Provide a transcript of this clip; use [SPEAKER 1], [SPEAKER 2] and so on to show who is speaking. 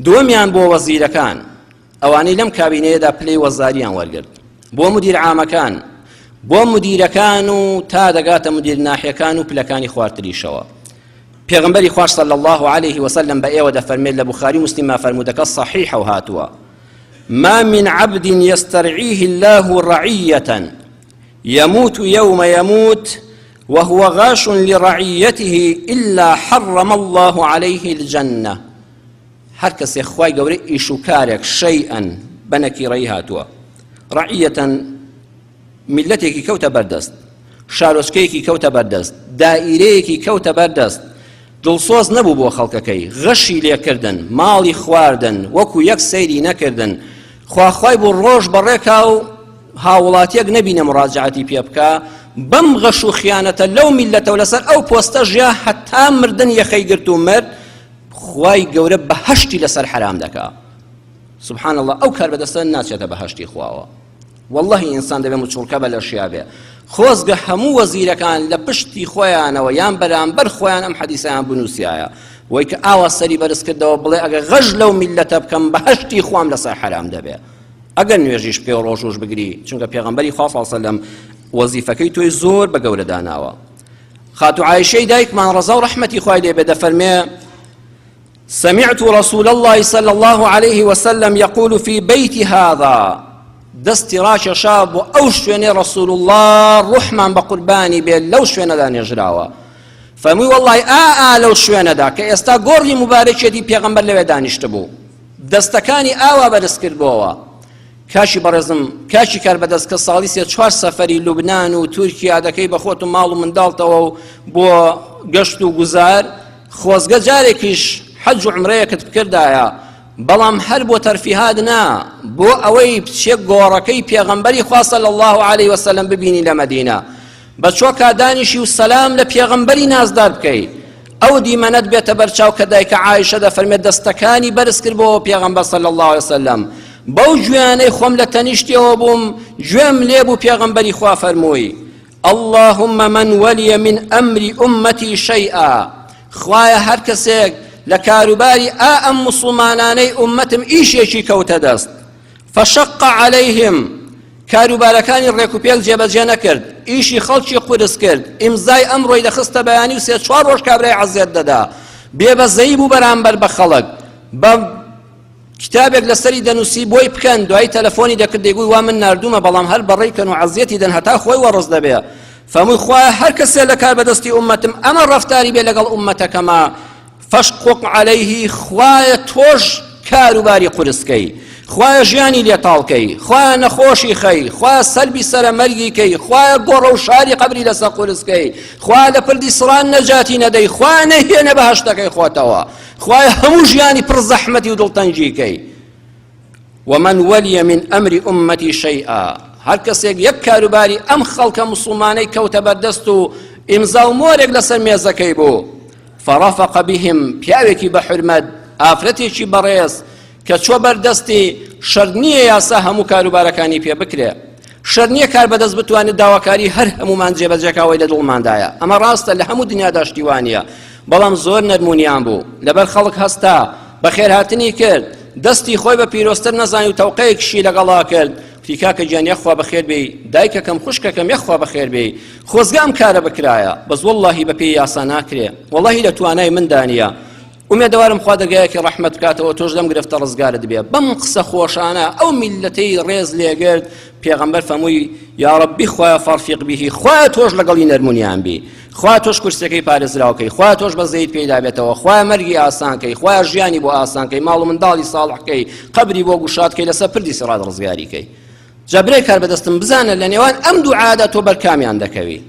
[SPEAKER 1] دووەمیان بۆ وەزیرەکان ئەوانەی لەم کابینەیەدا پلەی وەزاریان وەرگرت، بۆ مدیر عامەکان، بۆ مدیرەکان و تا دەگاتە مدیر ناحیەکان و پلەکانی خواردتریشەوە. پێغەمبەری خوار صلی الله عليه وسلم بە ئێوە دەفەرمێت لە بوخاری و مسلم فەرموودەکە صحیحە و هاتووە: ما من عبد يسترعيه الله رعية يموت يوم يموت وهو غاش لرعيته إلا حرم الله عليه الجنة. هر کەسێ خوای گەورەی ئیش و کارێک شەیئەن بەنەکیڕەیی هاتووە. ڕعیەتەن میلەتێکی کەوتە بەردەست، شارۆچکەیەکی کەوتە بەردەست، دائیرەیەکی کەوتە بەردەست، دڵسۆز نەبوو بۆ خەڵکەکەی، غەشی لێکردن، ماڵی خواردن، وەکو یەک سەیری نەکردن، خواخوای بۆ ڕۆژ بەڕێکا و هاوڵاتیەک نەبینە مڕاجعەتی پێ بکە، بەم غەش و خیانەتە لەو میلەتەوە لەسەر ئەو پۆستە ژیا هەتا مردن یەخەی گرت و مرد، خوای گەورە بەهەشتی لەسەر حرام دەکا. سبحان الله، ئەو کار بەدەستە ناچێتە بەهەشتی خواوە. والله ئینسان دەبێ مچوڵکە بە لەشیا بێ. خۆزگە هەموو وەزیرەکان لە پشتی خۆیانەوە یان بەرامبەر خۆیان ئەم حەدیسەیان بنووسایە، وەی کە ئاوا سەری بەرز کردەوە بڵێ ئەگە غەش لەو میلەتە بکەم بەهەشتی خوام لەسەر حرام دەبێ. ئەگەر نوێژیش پێ و ڕۆژوش بگری، چونکە پێغەمبەری خوا صلی الله علیه وسلم وەزیفەکەی تۆی زۆر بە گەورە داناوە. خاتو عایشەی دایکمان ڕەزا و ڕەحمەتی خوای لێ بێ دەفەرمێ: سمعت رسول الله صلى الله عليه وسلم يقول في بيت هذا، دەستی ڕاکێشا بۆ ئەو شوێنەی ڕەسوول الله ڕوحمان بە قوربانی بێت لەو شوێنەدا نێژراوە. فەرمووی وەڵڵی لەو شوێنەدا کە ئێستا گۆڕی مبارەکێتی پێغەمبەر لەوێ دانیشتە بوو، دەستەکانی ئاوا بەدەست کردبەوە. کاشی بەڕێزم، کاشی کار بەدەست کە ساڵی 3-4 سەفەری لوبنان و تورکیا دەکەی بە خۆت و ماڵ و منداڵتەوە و بۆ گەشت و گوزار، خۆزگە جارێکیش حەج و عومرەیەکت بکردایە، بەڵام هەر بۆ تەرفیهات نا، بۆ ئەوەی بچێت گۆڕەکەی پێغەمبەری خوا صلی الله عليه وسلم ببینی لە مەدینە، بە چۆکا دانیشی و سەلام لە پێغەمبەری نازدار بکەی. ئەو دیمەنەت بێتە بەرچاو کە دایکە عایشە دەفەرمێت دەستەکانی بەرز کرد بۆ پێغەمبەر صلی الله عليه وسلم. بەو گوێانەی خۆم لە تەنیشتیەوە بووم، گوێم لێ بوو پێغەمبەری خوا فەرمووی: اللهم من ولي من أمر أمتي شيئا. خوایە هەر کەسێک لە کاروباری ئەم موسڵمانانەی ئومەتم ئیشێکی کەوتە دەست، فشق عليهم، کاروبارەکانی ڕێکوپێک جێبەجێ نەکرد، ئیشی خەڵکی قورس کرد، ئیمزای ئەمڕۆی دەخستە بەیانی و 3-4 ڕۆژ کابرای عەزیەت دەدا، بێبەزەیی بوو بەرامبەر بە خەڵک، بە کتابێک لەسەری دەنووسی بۆی بکەن، دوای تەلەفۆنی دەکرد دەیگوی وا من ناردوومە بەڵام هەر بەڕێکەن و عەزیەتی دەن هەتا خۆی وەڕز دەبێ. فەرمووی خوایە هەر کەسێ لە کار بەدەستی ئومەتم ئەمە ڕەفتاری بێ لەگەڵ ئومەتەکەما، فشقق عليه، خوایە تۆش کاروباری قورسکەی، خوایە ژیانی لێتاڵکەی، خوایە نەخۆشی خەی، خوایە سەلبی سەرەمەرگی کەی، خوایە گۆڕە و شاری قەبری لەسەر قورسکەی، خوایە لە پردی سڕان نەجاتی نەدەی، خوایە نەهێنە بەهەشتەکەی خۆتەوە، خوایە هەموو ژیانی پڕ زەحمەتی و دڵتەنجی کەی. ومن ولي من أمر أمتي شيئا، هەر کەسێک یەک کاروباری ئەم خەڵکە موسڵمانەی کەوتە بەردەست و ئیمزا و مۆرێک لەسەر مێزەکەی بوو، فرافق بهم، پیاوێکی بە حرمەت، ئافرەتێکی بەڕێز کە چۆ بەردەستی، شەر نییە یاسا هەموو کاروبارەکانی پێ بکرێ، شەر نییە کار بەدەست بتوانێت داواکاری هەر هەمومان جێبەجێکاوەی لە دڵماندایە، ئەمە ڕاستە لە هەموو دنیادا شتیوانیە، بەڵام زۆر نەرمونیان بوو، لەبەر خەڵک هەستا بەخێرهاتنی کرد، دەستی خۆی بە پیرۆستر نەزانی و تەوقەیەکشی لەگەڵا کرد، وتی کاکە گیان یەخوا بەخێر بێی، دایکەکەم خوشکەکەم یەخوا بەخێر بێی، خۆزگام کارە بکرایە، بەس وەڵڵاهی بە پێی یاسا ناکرێ، وەڵڵاهی لە توانای مندانیە. ومێدەوارم خوا دەرگایەکی ڕەحمەت بکاتەوە تۆش لەم گرفتە ڕزگارت بێ. بەم قسە خۆشانە ئەو میلەتەی ڕێز لێگرت، پێغەمبەر فەرمووی یا ڕەبی خوایە فەرفیق بیهی، خوایە تۆش لەگەڵی نەرمونیان بی، خوایە تۆش کورسەکەی پارێزراوکەی، خوایە تۆش بەزەیت پێدا بێتەوە، خوایە مەرگی ئاسانکەی، خوایە ژیانی بۆ ئاسانکەی، ماڵ و منداڵی ساڵحکەی، قەبری بۆ گوشادکەی، لەسەر پردی سیڕات ڕزگاریکەی. جەبرەی کار بەدەستم بزانە لە نێوان ئەم دوو عادە تۆ بەرکامیان دەکەوی.